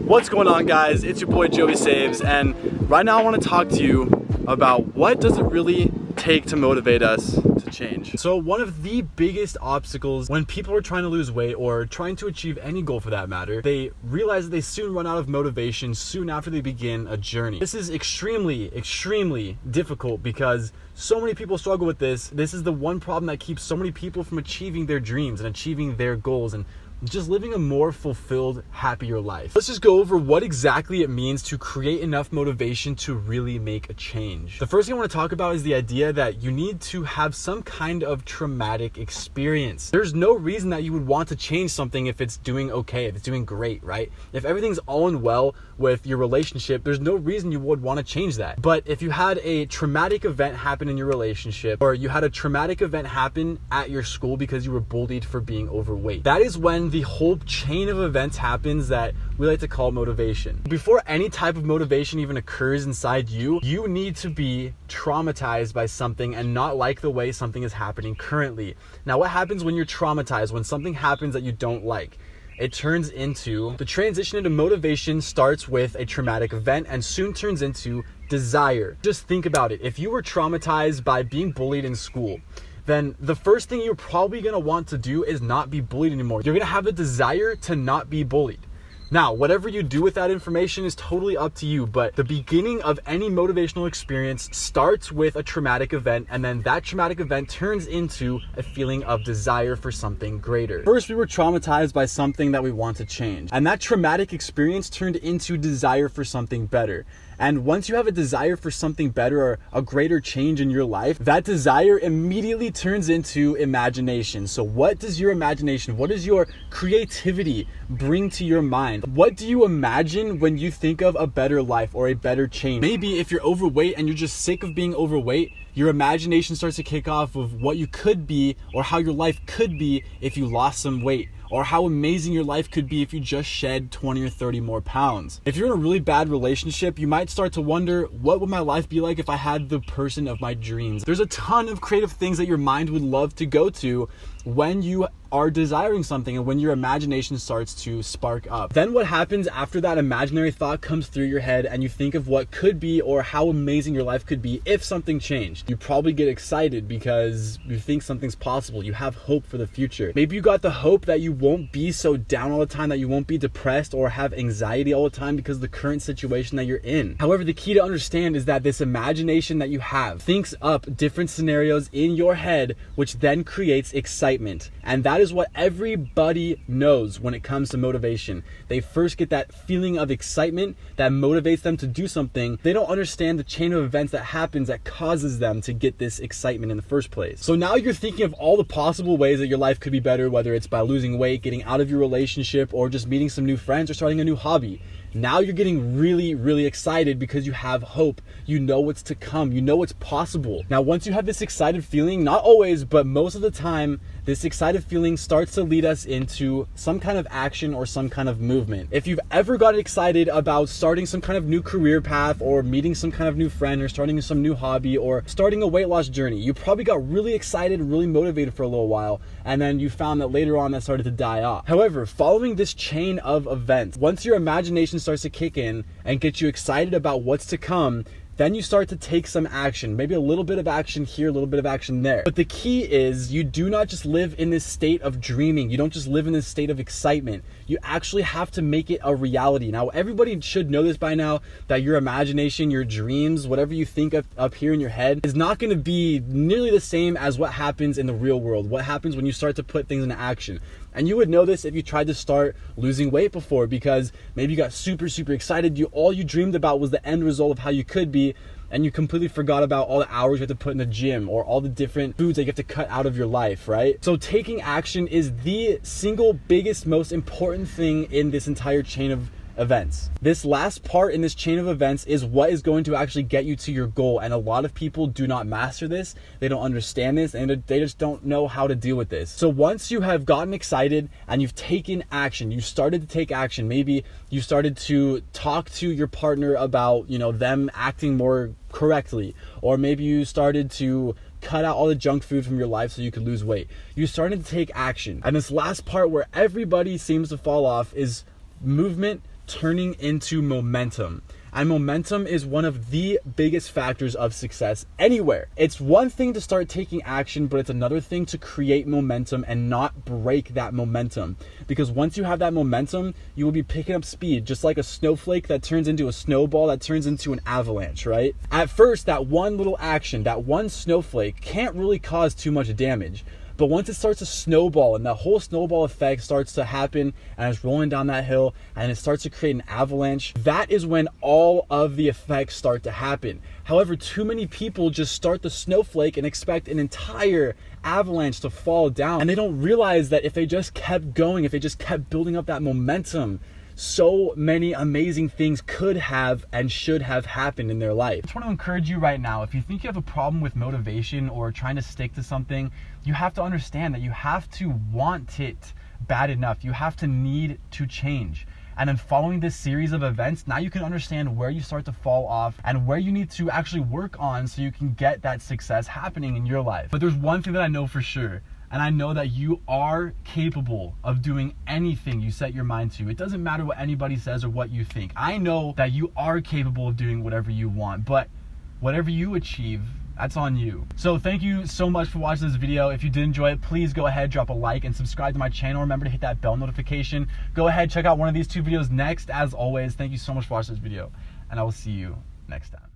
What's going on, guys? It's your boy Joey Saves, and right now I want to talk to you about what does it really take to motivate us to change. So one of the biggest obstacles when people are trying to lose weight or trying to achieve any goal for that matter, they realize that they soon run out of motivation soon after they begin a journey. This is extremely difficult because so many people struggle with this. This is the one problem that keeps so many people from achieving their dreams and achieving their goals and just living a more fulfilled, happier life. Let's just go over what exactly it means to create enough motivation to really make a change. The first thing I want to talk about is the idea that you need to have some kind of traumatic experience. There's no reason that you would want to change something if it's doing okay, if it's doing great, right? If everything's all in well with your relationship, there's no reason you would want to change that. But if you had a traumatic event happen in your relationship, or you had a traumatic event happen at your school because you were bullied for being overweight, that is when the whole chain of events happens that we like to call motivation. Before any type of motivation even occurs inside you, you need to be traumatized by something and not like the way something is happening currently. Now, what happens when you're traumatized, when something happens that you don't like? It turns into, the transition into motivation starts with a traumatic event and soon turns into desire. Just think about it. If you were traumatized by being bullied in school, then the first thing you're probably going to want to do is not be bullied anymore. You're going to have a desire to not be bullied. Now, whatever you do with that information is totally up to you, but the beginning of any motivational experience starts with a traumatic event, and then that traumatic event turns into a feeling of desire for something greater. First, we were traumatized by something that we want to change, and that traumatic experience turned into desire for something better. And once you have a desire for something better or a greater change in your life, that desire immediately turns into imagination. So what does your imagination, what does your creativity bring to your mind? What do you imagine when you think of a better life or a better change? Maybe if you're overweight and you're just sick of being overweight, your imagination starts to kick off of what you could be or how your life could be if you lost some weight, or how amazing your life could be if you just shed 20 or 30 more pounds. If you're in a really bad relationship, you might start to wonder, what would my life be like if I had the person of my dreams? There's a ton of creative things that your mind would love to go to when you are desiring something and when your imagination starts to spark up. Then what happens after that imaginary thought comes through your head and you think of what could be or how amazing your life could be if something changed? You probably get excited because you think something's possible. You have hope for the future. Maybe you got the hope that you won't be so down all the time, that you won't be depressed or have anxiety all the time because of the current situation that you're in. However, the key to understand is that this imagination that you have thinks up different scenarios in your head, which then creates excitement. And that is what everybody knows when it comes to motivation. They first get that feeling of excitement that motivates them to do something. They don't understand the chain of events that happens that causes them to get this excitement in the first place. So now you're thinking of all the possible ways that your life could be better, whether it's by losing weight, getting out of your relationship, or just meeting some new friends or starting a new hobby. Now you're getting really excited because you have hope. You know what's to come. You know what's possible. Now, once you have this excited feeling, not always, but most of the time, this excited feeling starts to lead us into some kind of action or some kind of movement. If you've ever got excited about starting some kind of new career path or meeting some kind of new friend or starting some new hobby or starting a weight loss journey, you probably got really excited, really motivated for a little while, and then you found that later on that started to die off. However, following this chain of events, once your imagination starts to kick in and get you excited about what's to come, then you start to take some action, maybe a little bit of action here, a little bit of action there. But the key is you do not just live in this state of dreaming. You don't just live in this state of excitement. You actually have to make it a reality. Now, everybody should know this by now, that your imagination, your dreams, whatever you think of up here in your head is not going to be nearly the same as what happens in the real world, what happens when you start to put things into action. And you would know this if you tried to start losing weight before, because maybe you got super excited. All you dreamed about was the end result of how you could be, and you completely forgot about all the hours you have to put in the gym or all the different foods that you have to cut out of your life, right? So taking action is the single biggest, most important thing in this entire chain of events. This last part in this chain of events is what is going to actually get you to your goal, and a lot of people do not master this. They don't understand this, and they just don't know how to deal with this. So once you have gotten excited and you've taken action, you started to take action, maybe you started to talk to your partner about, them acting more correctly, or maybe you started to cut out all the junk food from your life so you could lose weight. You're starting to take action. And this last part where everybody seems to fall off is movement turning into momentum. And momentum is one of the biggest factors of success anywhere. It's one thing to start taking action, but it's another thing to create momentum and not break that momentum. Because once you have that momentum, you will be picking up speed, just like a snowflake that turns into a snowball that turns into an avalanche, right? At first, that one little action, that one snowflake can't really cause too much damage. But once it starts to snowball and the whole snowball effect starts to happen and it's rolling down that hill and it starts to create an avalanche, that is when all of the effects start to happen. However, too many people just start the snowflake and expect an entire avalanche to fall down. And they don't realize that if they just kept going, if they just kept building up that momentum, so many amazing things could have and should have happened in their life. I just want to encourage you right now, if you think you have a problem with motivation or trying to stick to something, you have to understand that you have to want it bad enough. You have to need to change. And in following this series of events, now you can understand where you start to fall off and where you need to actually work on so you can get that success happening in your life. But there's one thing that I know for sure. And I know that you are capable of doing anything you set your mind to. It doesn't matter what anybody says or what you think. I know that you are capable of doing whatever you want, but whatever you achieve, that's on you. So thank you so much for watching this video. If you did enjoy it, please go ahead, drop a like and subscribe to my channel. Remember to hit that bell notification. Go ahead, check out one of these two videos next. As always, thank you so much for watching this video, and I will see you next time.